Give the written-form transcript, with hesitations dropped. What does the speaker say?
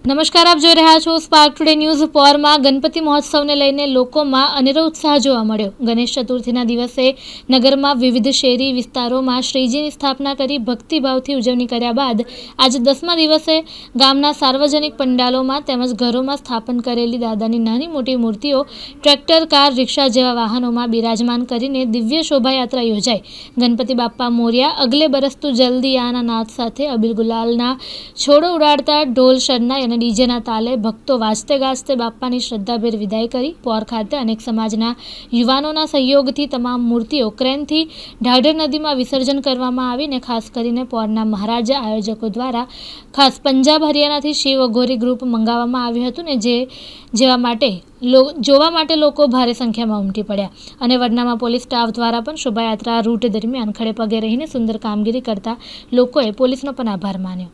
નમસ્કાર, આપ જોઈ રહ્યા છો સ્પાર્ક ટુડે ન્યૂઝ. પોરમાં ગણપતિ મહોત્સવને લઈને લોકોમાં અનેરો ઉત્સાહ જોવા મળ્યો. ગણેશ ચતુર્થીના દિવસે નગરમાં વિવિધ શહેરી વિસ્તારોમાં શ્રીજીની સ્થાપના કરી ભક્તિભાવથી ઉજવણી કર્યા બાદ આજે 10મા દિવસે ગામના સાર્વજનિક પંડાલોમાં તેમજ ઘરોમાં સ્થાપન કરેલી દાદાની નાની મોટી મૂર્તિઓ ટ્રેક્ટર, કાર, રિક્ષા જેવા વાહનોમાં બિરાજમાન કરીને દિવ્ય શોભાયાત્રા યોજાઈ. ગણપતિ બાપ્પા મોર્યા, અગલે બરસ તું જલ્દી આના નાદ સાથે અબીલ ગુલાલના છોડો ઉડાડતા ઢોલ, શરનાઈ અને ડીજેના તાલે ભક્તો વાજતે ગાજતે બાપ્પાની શ્રદ્ધાભેર વિદાય કરી. પોર ખાતે અનેક સમાજના યુવાનોના સહયોગથી તમામ મૂર્તિઓ ક્રેનથી ઢાઢર નદીમાં વિસર્જન કરવામાં આવીને ખાસ કરીને પોરના મહારાજા આયોજકો દ્વારા ખાસ પંજાબ, હરિયાણાથી શિવ અઘોરી ગ્રુપ મંગાવવામાં આવ્યું હતું ને જોવા માટે લોકો ભારે સંખ્યામાં ઉમટી પડ્યા અને વડનામાં પોલીસ સ્ટાફ દ્વારા પણ શોભાયાત્રા રૂટ દરમિયાન ખડે પગે રહીને સુંદર કામગીરી કરતા લોકોએ પોલીસનો પણ આભાર માન્યો.